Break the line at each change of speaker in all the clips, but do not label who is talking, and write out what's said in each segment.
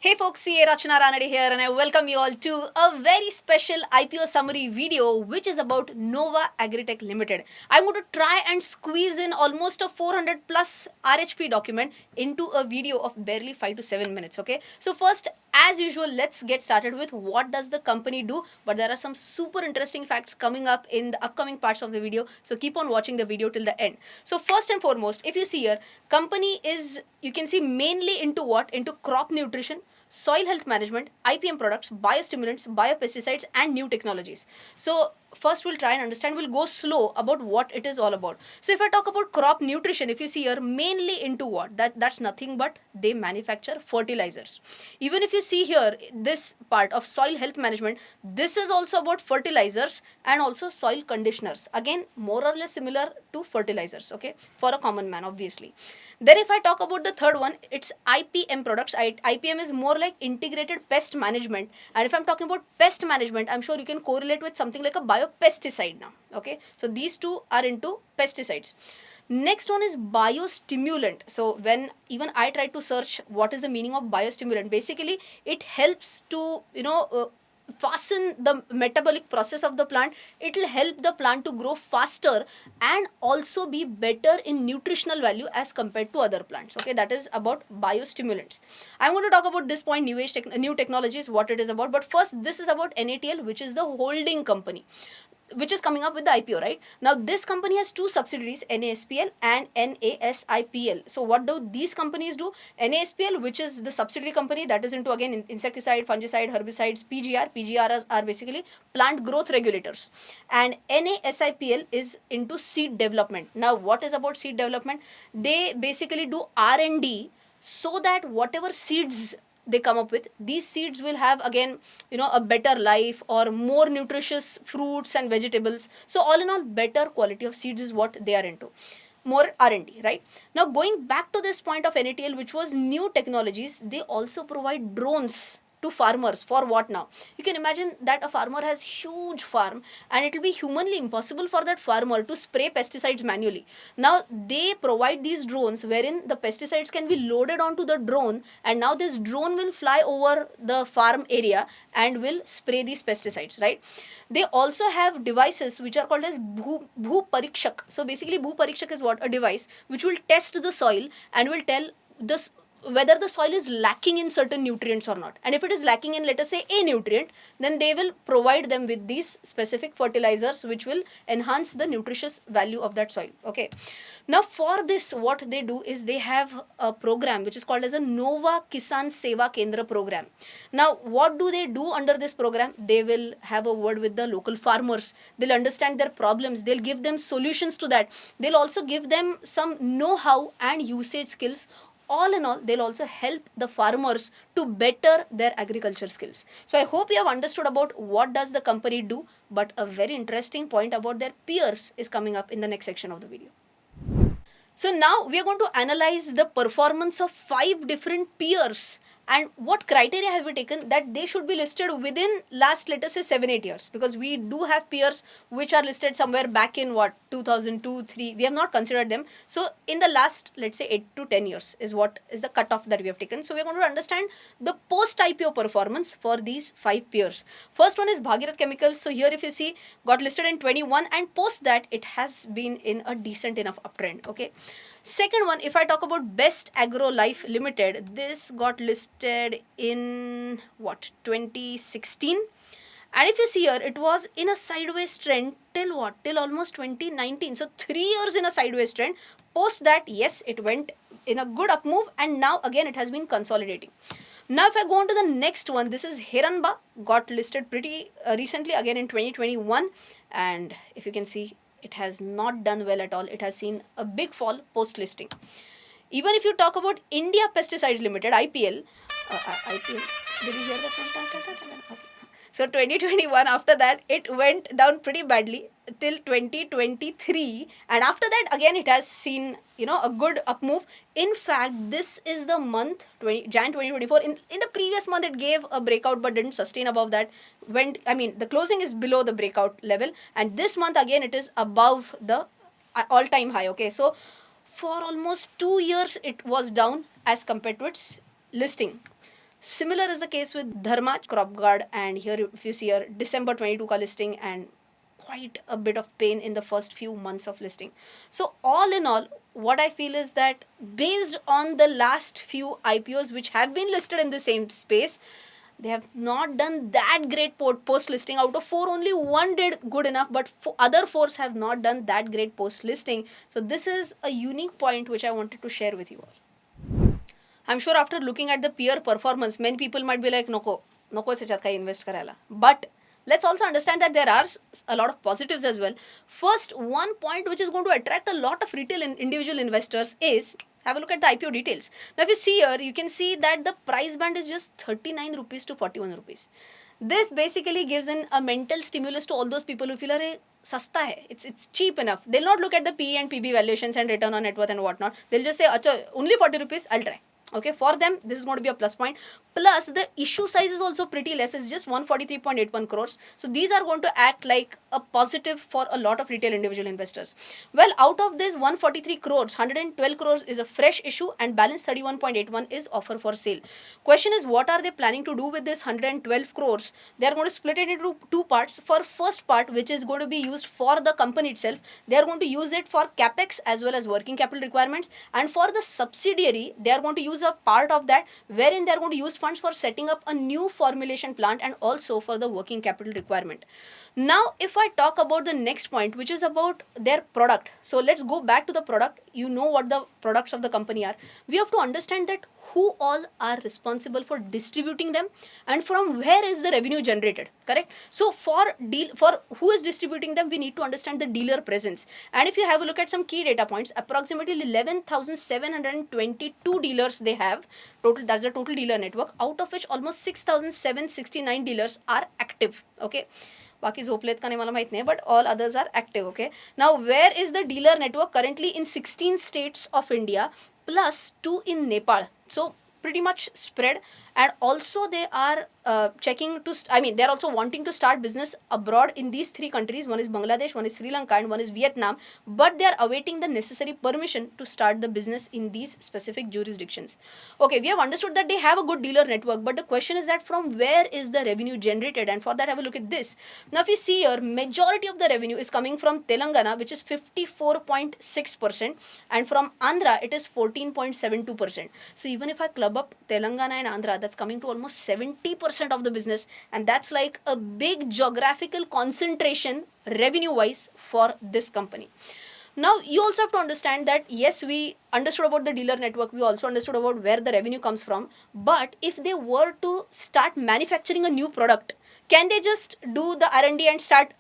Hey folks, CA Rachana Ranade here and I welcome you all to a very special IPO summary video which is about Nova Agritech Limited. I'm going to try and squeeze in almost a 400 plus RHP document into a video of barely 5 to 7 minutes, okay? So first, as usual, let's get started with what does the company do, but there are some super interesting facts coming up in the upcoming parts of the video, so keep on watching the video till the end. So first and foremost, if you see here, company is, you can see, mainly into what? Into crop nutrition, soil health management, IPM products, biostimulants, biopesticides, and new technologies. So first we'll try and understand, we'll go slow about what it is all about. So if I talk about crop nutrition, if you see here, mainly into what? That's nothing but they manufacture fertilizers. Even if you see here, this part of soil health management, this is also about fertilizers and also soil conditioners. Again, more or less similar to fertilizers, okay, for a common man, obviously. Then if I talk about the third one, it's IPM products. IPM is more like integrated pest management. And if I'm talking about pest management, I'm sure you can correlate with something like a biopesticide now. Okay, so these two are into pesticides. Next one is biostimulant. So when even I tried to search what is the meaning of biostimulant, basically it helps to fasten the metabolic process of the plant. It will help the plant to grow faster and also be better in nutritional value as compared to other plants. Okay, that is about biostimulants. I'm going to talk about this point, new technologies, what it is about. But first, this is about NATL, which is the holding company, which is coming up with the IPO, right? Now, this company has two subsidiaries, NASPL and NASIPL. So, what do these companies do? NASPL, which is the subsidiary company that is into, again, insecticide, fungicide, herbicides, PGR. PGR are basically plant growth regulators. And NASIPL is into seed development. Now, what is about seed development? They basically do R&D so that whatever seeds they come up with, these seeds will have, again, a better life or more nutritious fruits and vegetables. So all in all, better quality of seeds is what they are into. More R&D, right? Now, going back to this point of NATL, which was new technologies, they also provide drones to farmers. For what now? You can imagine that a farmer has huge farm and it will be humanly impossible for that farmer to spray pesticides manually. Now they provide these drones wherein the pesticides can be loaded onto the drone, and now this drone will fly over the farm area and will spray these pesticides, right? They also have devices which are called as Bhu Parikshak. So basically, Bhu Parikshak is what? A device which will test the soil and will tell this whether the soil is lacking in certain nutrients or not. And if it is lacking in, let us say, a nutrient, then they will provide them with these specific fertilizers which will enhance the nutritious value of that soil. Okay, now for this, what they do is they have a program which is called as a Nova Kisan Seva Kendra program. Now, what do they do under this program? They will have a word with the local farmers. They'll understand their problems, they'll give them solutions to that. They'll also give them some know-how and usage skills. All in all, they'll also help the farmers to better their agriculture skills. So I hope you have understood about what does the company do, but a very interesting point about their peers is coming up in the next section of the video. So now we are going to analyze the performance of 5 different peers, and what criteria have we taken that they should be listed within last, let us say, 7-8 years, because we do have peers which are listed somewhere back in what, 2002 3. We have not considered them. So in the last, let's say, 8 to 10 years is what is the cutoff that we have taken. So we are going to understand the post IPO performance for these 5 peers. First one is Bhagirath Chemicals. So here, if you see, got listed in 21, and post that it has been in a decent enough uptrend. Okay, second one, if I talk about Best Agro Life Limited, this got listed in what, 2016. And if you see here, it was in a sideways trend till what? Till almost 2019. So 3 years in a sideways trend. Post that, yes, it went in a good up move, and now again it has been consolidating. Now, if I go on to the next one, this is Heranba, got listed pretty recently, again in 2021. And if you can see, it has not done well at all. It has seen a big fall post listing. Even if you talk about India Pesticides Limited, IPL, IPL, did you hear that one? Okay. So 2021, after that, it went down pretty badly till 2023, and after that again it has seen a good up move. In fact, this is the month Jan 2024. In the previous month it gave a breakout but didn't sustain above that. The closing is below the breakout level, and this month again it is above the all-time high. Okay, so for almost 2 years it was down as compared to its listing. Similar is the case with Dharma Crop Guard, and here if you see here December 22 ka listing, and quite a bit of pain in the first few months of listing. So all in all, what I feel is that based on the last few IPOs which have been listed in the same space, they have not done that great post listing. Out of four, only one did good enough, but other fours have not done that great post listing. So this is a unique point which I wanted to share with you all. I'm sure after looking at the peer performance, many people might be like, नको याच्यात काही invest करायला. But let's also understand that there are a lot of positives as well. First, one point which is going to attract a lot of retail individual investors is, have a look at the IPO details. Now, if you see here, you can see that the price band is just 39 rupees to 41 rupees. This basically gives a mental stimulus to all those people who feel, "Arey, sasta hai. It's cheap enough." They'll not look at the PE and PB valuations and return on net worth and whatnot. They'll just say, "Acha, only 40 rupees, I'll try." Okay, for them this is going to be a plus point. Plus the issue size is also pretty less. It's just 143.81 crores. So these are going to act like a positive for a lot of retail individual investors. Well, out of this 143 crores, 112 crores is a fresh issue, and balance 31.81 is offer for sale. Question is, what are they planning to do with this 112 crores? They are going to split it into two parts. For first part, which is going to be used for the company itself, they are going to use it for capex as well as working capital requirements, and for the subsidiary they are going to use a part of that wherein they are going to use funds for setting up a new formulation plant and also for the working capital requirement. Now, if I talk about the next point, which is about their product, so let's go back to the product. You know what the products of the company are. We have to understand that who all are responsible for distributing them and from where is the revenue generated, correct? So for who is distributing them, we need to understand the dealer presence. And if you have a look at some key data points, approximately 11,722 dealers they have total. That's the total dealer network, out of which almost 6,769 dealers are active. Okay, बाकी झोपलेत का नाही मला माहित नाही, but all others are active. Okay, now where is the dealer network? Currently in 16 states of India plus 2 in Nepal. So pretty much spread, and also they are checking to they're also wanting to start business abroad in these three countries. One is Bangladesh, one is Sri Lanka, and one is Vietnam, but they are awaiting the necessary permission to start the business in these specific jurisdictions. Okay, we have understood that they have a good dealer network, but the question is that from where is the revenue generated? And for that, have a look at this. Now if you see here, majority of the revenue is coming from Telangana, which is 54.6%, and from Andhra it is 14.72%. So even if I club up Telangana and Andhra, that's coming to almost 70% of the business, and that's like a big geographical concentration revenue wise for this company. Now you also have to understand that yes, we understood about the dealer network, we also understood about where the revenue comes from, but if they were to start manufacturing a new product, can they just do the R&D and start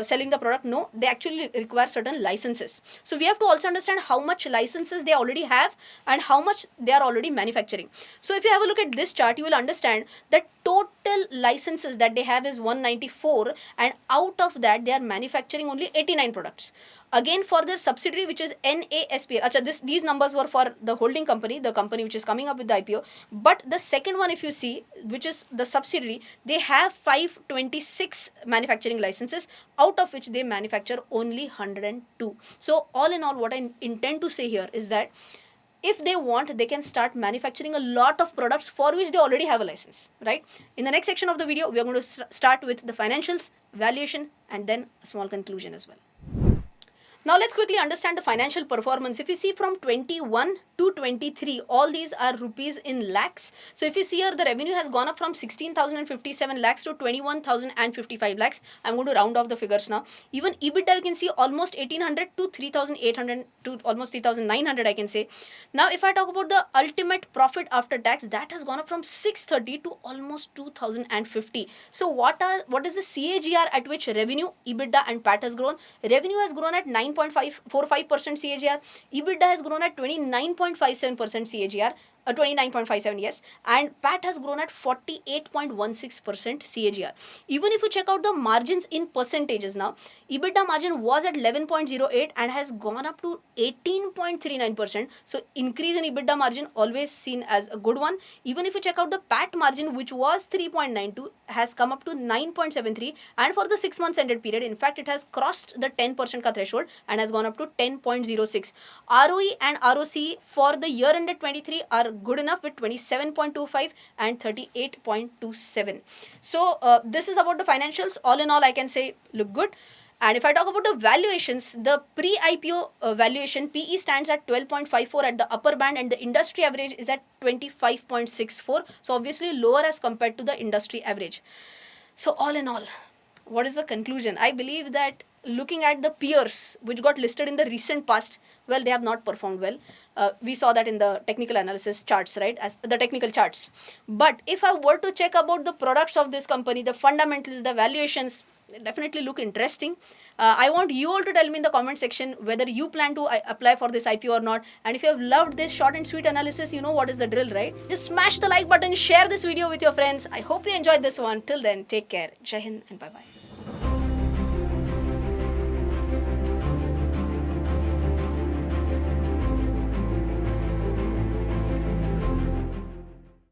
selling the product? No, they actually require certain licenses. So we have to also understand how much licenses they already have and how much they are already manufacturing. So if you have a look at this chart, you will understand that total licenses that they have is 194, and out of that they are manufacturing only 89 products. Again, for their subsidiary, which is NASPL, these numbers were for the holding company, the company which is coming up with the IPO. But the second one, if you see, which is the subsidiary, they have 526 manufacturing licenses, out of which they manufacture only 102. So all in all, what I intend to say here is that if they want, they can start manufacturing a lot of products for which they already have a license, right? In the next section of the video, we are going to start with the financials, valuation, and then a small conclusion as well. Now let's quickly understand the financial performance. If you see from 21 to 23, all these are rupees in lakhs. So if you see here, the revenue has gone up from 16,057 lakhs to 21,055 lakhs. I'm going to round off the figures now. Even EBITDA, you can see almost 1,800 to 3,800 to almost 3,900, I can say. Now if I talk about the ultimate profit after tax, that has gone up from 630 to almost 2,050. So what is the CAGR at which revenue, EBITDA and PAT has grown? Revenue has grown at 9.45% CAGR. EBITDA has grown at 29.57% CAGR. 29.57, yes, and PAT has grown at 48.16% CAGR. Even if you check out the margins in percentages now, EBITDA margin was at 11.08 and has gone up to 18.39%. So increase in EBITDA margin always seen as a good one. Even if you check out the PAT margin, which was 3.92, has come up to 9.73, and for the 6 months ended period, in fact, it has crossed the 10% ka threshold and has gone up to 10.06. ROE and ROC for the year ended 23 are good enough with 27.25 and 38.27. So this is about the financials. All in all, I can say look good. And if I talk about the valuations, the pre-IPO valuation PE stands at 12.54 at the upper band, and the industry average is at 25.64. So obviously lower as compared to the industry average. So all in all, what is the conclusion? I believe that looking at the peers which got listed in the recent past, well, they have not performed well. We saw that in the technical analysis charts, right? As the technical charts. But if I were to check about the products of this company, the fundamentals, the valuations, definitely look interesting. I want you all to tell me in the comment section whether you plan to apply for this IPO or not. And if you have loved this short and sweet analysis, you know what is the drill, right? Just smash the like button, share this video with your friends. I hope you enjoyed this one. Till then, take care. Jai Hind and bye bye.